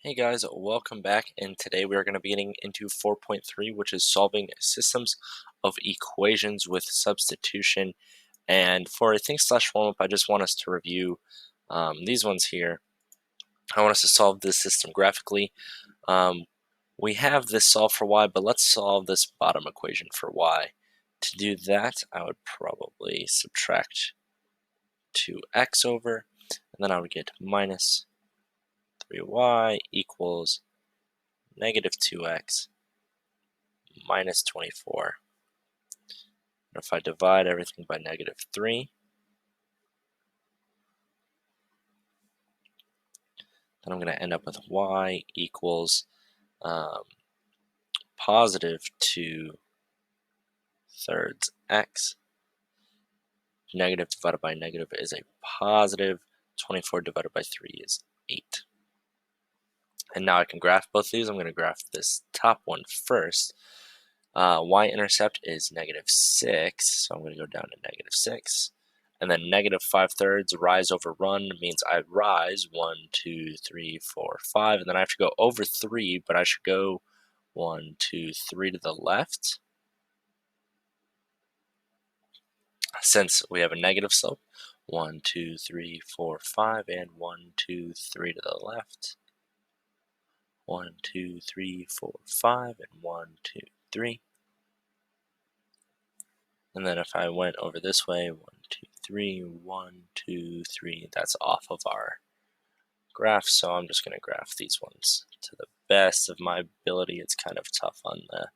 Hey guys, welcome back, and today we are going to be getting into 4.3, which is solving systems of equations with substitution. And for a think slash warm up, I just want us to review these ones here. I want us to solve this system graphically. We have this solved for y, but let's solve this bottom equation for y. To do that, I would probably subtract 2x over, and then I would get minus 3y equals negative 2x minus 24. And if I divide everything by negative 3, then I'm going to end up with y equals positive 2/3 x. Negative divided by negative is a positive. 24 divided by 3 is 8. And now I can graph both of these. I'm going to graph this top one first. Y-intercept is negative 6, so I'm going to go down to negative 6. And then negative 5/3, rise over run, means I rise 1, 2, 3, 4, 5. And then I have to go over 3, but I should go 1, 2, 3 to the left. Since we have a negative slope, 1, 2, 3, 4, 5, and 1, 2, 3 to the left. 1, 2, 3, 4, 5, and 1, 2, 3. And then if I went over this way, 1, 2, 3, 1, 2, 3, that's off of our graph. So I'm just going to graph these ones to the best of my ability. It's kind of tough on the,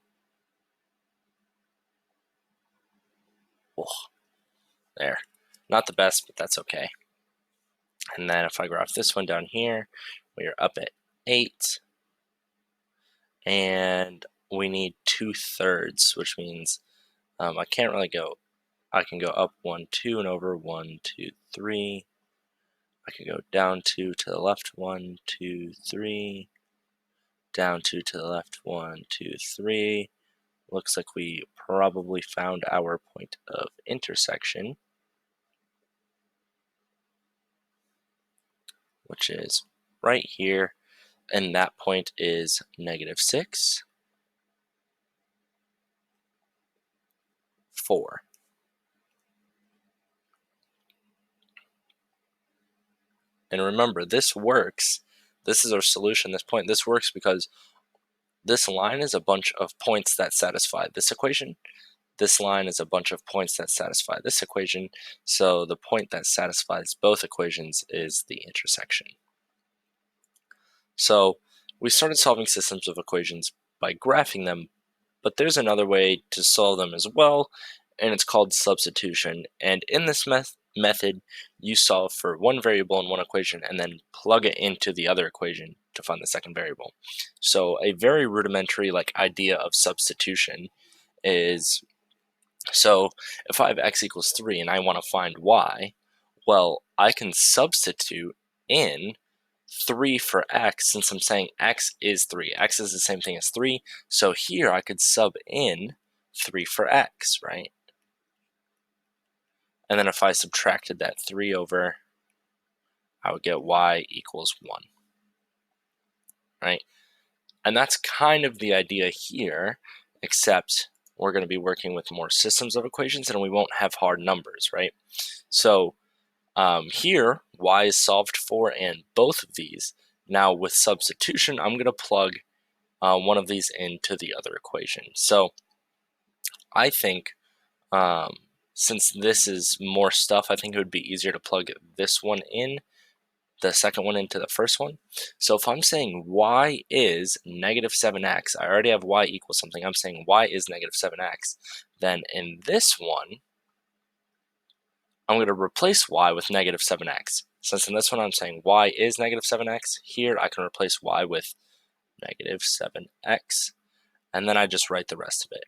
there. Not the best, but that's okay. And then if I graph this one down here, we are up at 8. And we need 2/3, which means I can't really go. I can go up 1, 2, and over 1, 2, 3. I can go down 2 to the left, 1, 2, 3. Down 2 to the left, 1, 2, 3. Looks like we probably found our point of intersection, which is right here, and that point is negative 6, 4. And remember, this works. This is our solution, this point. This works because this line is a bunch of points that satisfy this equation. This line is a bunch of points that satisfy this equation. So the point that satisfies both equations is the intersection. So we started solving systems of equations by graphing them, but there's another way to solve them as well, and it's called substitution. And in this method, you solve for one variable in one equation and then plug it into the other equation to find the second variable. So a very rudimentary idea of substitution is, so if I have x equals 3 and I want to find y, well, I can substitute in 3 for x, since I'm saying x is 3. X is the same thing as 3, so here I could sub in 3 for x, right? And then if I subtracted that 3 over, I would get y equals 1, right? And that's kind of the idea here, except we're going to be working with more systems of equations and we won't have hard numbers, right? So here, y is solved for in both of these. Now with substitution, I'm going to plug one of these into the other equation. So I think since this is more stuff, I think it would be easier to plug this one in, the second one into the first one. So if I'm saying y is negative 7x, I already have y equals something. I'm saying y is negative 7x. Then in this one, I'm going to replace y with negative 7x. Since in this one I'm saying y is negative 7x, here I can replace y with negative 7x. And then I just write the rest of it.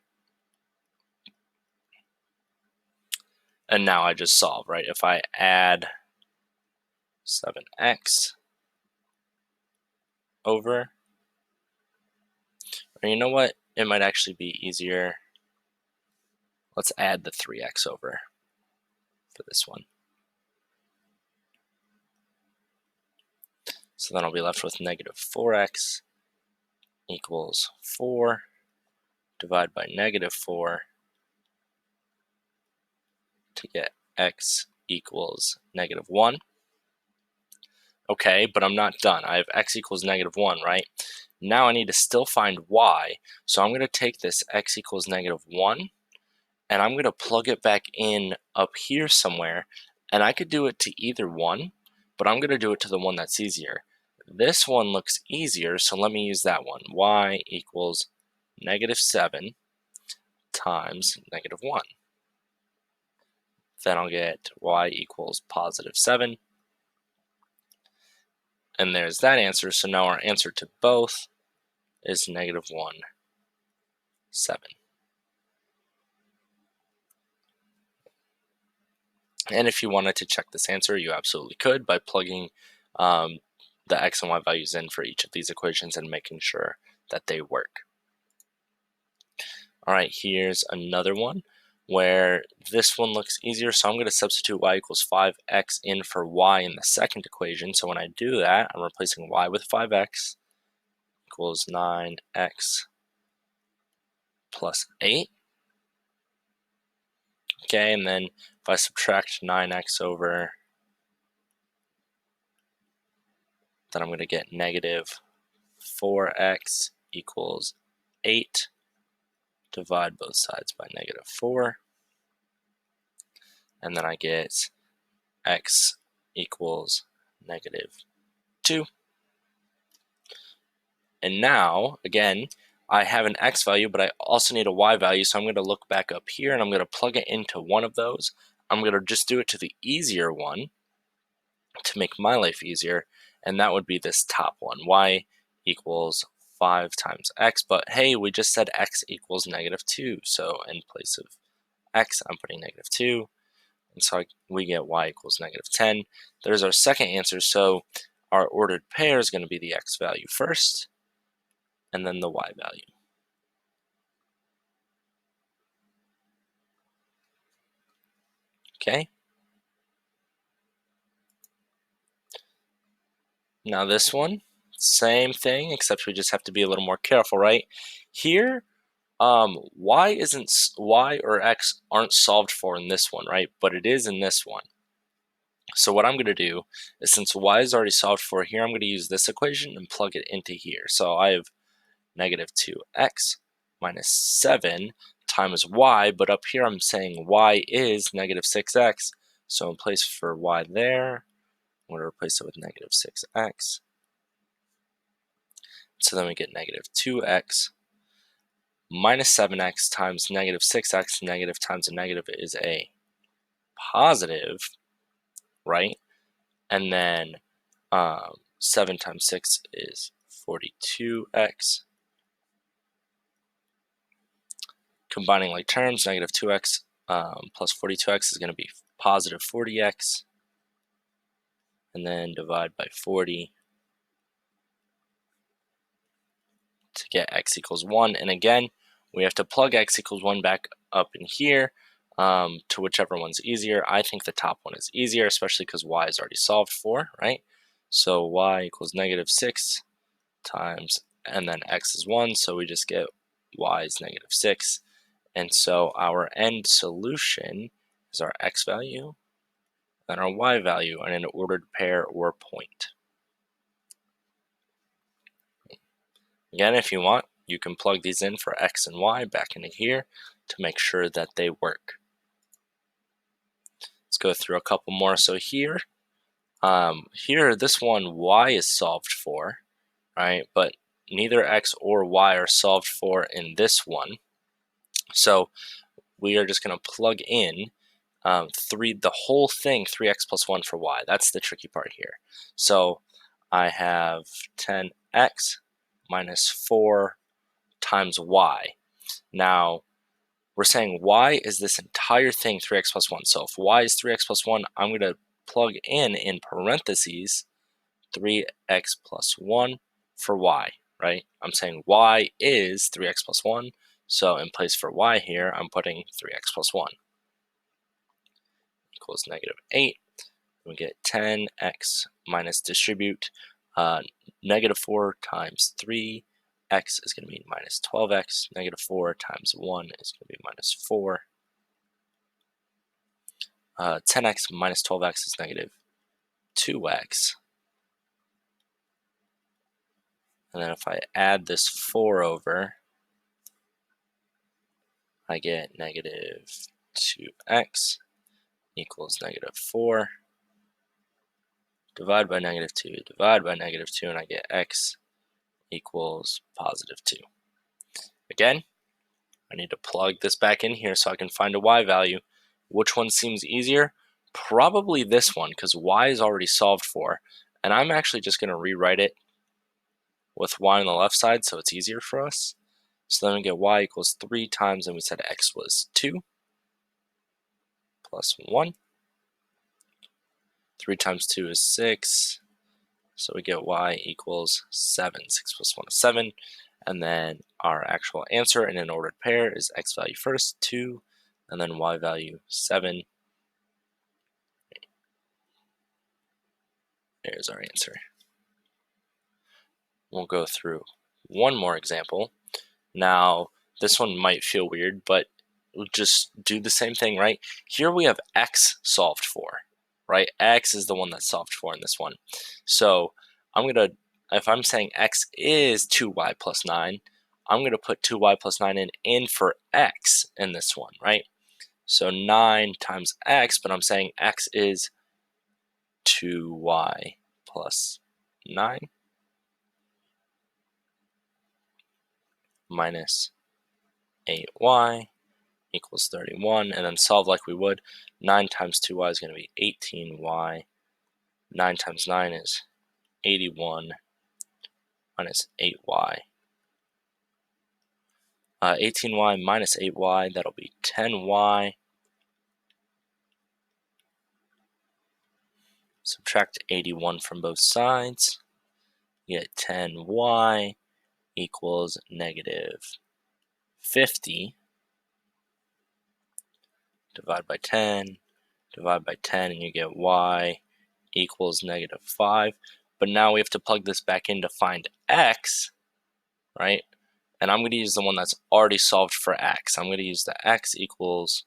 And now I just solve, right? If I add 7x over, or you know what? It might actually be easier. Let's add the 3x over for this one. So then I'll be left with negative 4x equals 4, divide by negative 4 to get x equals negative 1. Okay, but I'm not done. I have x equals negative 1, right? Now I need to still find y. So I'm going to take this x equals negative 1, and I'm going to plug it back in up here somewhere. And I could do it to either one, but I'm going to do it to the one that's easier. This one looks easier, so let me use that one. Y equals negative 7 times negative 1. Then I'll get y equals positive 7. And there's that answer. So now our answer to both is negative 1, 7. And if you wanted to check this answer, you absolutely could by plugging the x and y values in for each of these equations and making sure that they work. All right, here's another one where this one looks easier. So I'm going to substitute y equals 5x in for y in the second equation. So when I do that, I'm replacing y with 5x equals 9x plus 8. Okay, and then if I subtract 9x over, then I'm going to get negative 4x equals 8. Divide both sides by negative 4. And then I get x equals negative 2. And now, again, I have an x value, but I also need a y value. So I'm going to look back up here and I'm going to plug it into one of those. I'm going to just do it to the easier one to make my life easier. And that would be this top one, y equals 5 times x. But hey, we just said x equals negative 2. So in place of x, I'm putting negative 2. And so we get y equals negative 10. There's our second answer. So our ordered pair is going to be the x value first, and then the y value. Okay. Now this one, same thing, except we just have to be a little more careful, right? Here, y or x aren't solved for in this one, right? But it is in this one. So what I'm going to do is, since y is already solved for here, I'm going to use this equation and plug it into here. So I have negative 2x minus 7 times y, but up here I'm saying y is negative 6x. So in place for y there, I'm going to replace it with negative 6x. So then we get negative 2x minus 7x times negative 6x. Negative times a negative is a positive, right? And then 7 times 6 is 42x. Combining like terms, negative 2x plus 42x is going to be positive 40x. And then divide by 40 to get x equals 1. And again, we have to plug x equals 1 back up in here to whichever one's easier. I think the top one is easier, especially because y is already solved for, right? So y equals negative 6 times, and then x is 1, so we just get y is negative 6. And so our end solution is our x value and our y value in an ordered pair or point. Again, if you want, you can plug these in for x and y back into here to make sure that they work. Let's go through a couple more. So here, this one y is solved for, right? But neither x or y are solved for in this one. So we are just going to plug in the whole thing, 3x plus 1 for y. That's the tricky part here. So I have 10x minus 4 times y. Now, we're saying y is this entire thing, 3x plus 1. So if y is 3x plus 1, I'm going to plug in parentheses 3x plus 1 for y, right? I'm saying y is 3x plus 1. So in place for y here, I'm putting 3x plus 1 equals negative 8. We get 10x minus distribute Negative 4 times 3x is going to be minus 12x. Negative 4 times 1 is going to be minus 4. 10x minus 12x is negative 2x. And then if I add this 4 over, I get negative 2x equals negative 4. Divide by negative 2, divide by negative 2, and I get x equals positive 2. Again, I need to plug this back in here so I can find a y value. Which one seems easier? Probably this one, because y is already solved for. And I'm actually just going to rewrite it with y on the left side so it's easier for us. So then we get y equals 3 times, and we said x was 2 plus 1. 3 times 2 is 6. So we get y equals 7. 6 plus 1 is 7. And then our actual answer in an ordered pair is x value first, 2, and then y value 7. There's our answer. We'll go through one more example. Now, this one might feel weird, but we'll just do the same thing, right? Here we have x solved for, right? X is the one that's solved for in this one. So if I'm saying x is 2y plus 9, I'm going to put 2y plus 9 in for x in this one, right? So 9 times x, but I'm saying x is 2y plus 9 minus 8y equals 31, and then solve like we would. 9 times 2y is going to be 18y. 9 times 9 is 81 minus 8y. 18y minus 8y, that'll be 10y. Subtract 81 from both sides. You get 10y equals negative 50. Divide by 10, and you get y equals negative 5. But now we have to plug this back in to find x, right? And I'm going to use the one that's already solved for x. I'm going to use the x equals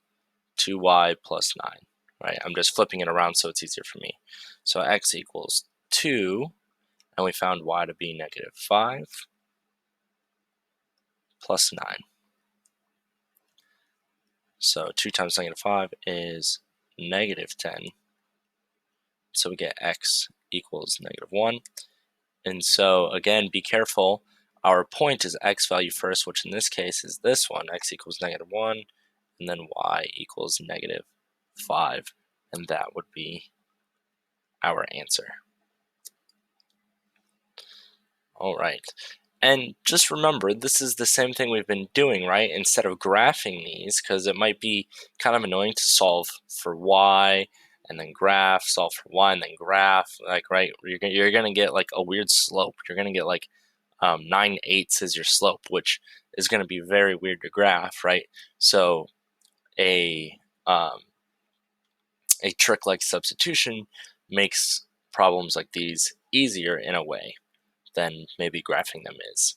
2y plus 9, right? I'm just flipping it around so it's easier for me. So x equals 2, and we found y to be negative 5 plus 9. So 2 times negative 5 is negative 10. So we get x equals negative 1. And so, again, be careful. Our point is x value first, which in this case is this one, x equals negative 1, and then y equals negative 5. And that would be our answer. All right. And just remember, this is the same thing we've been doing, right? Instead of graphing these, because it might be kind of annoying to solve for y and then graph, solve for y and then graph, like, right? You're gonna get like a weird slope. You're gonna get like 9/8 is your slope, which is gonna be very weird to graph, right? So a trick like substitution makes problems like these easier in a way than maybe graphing them is.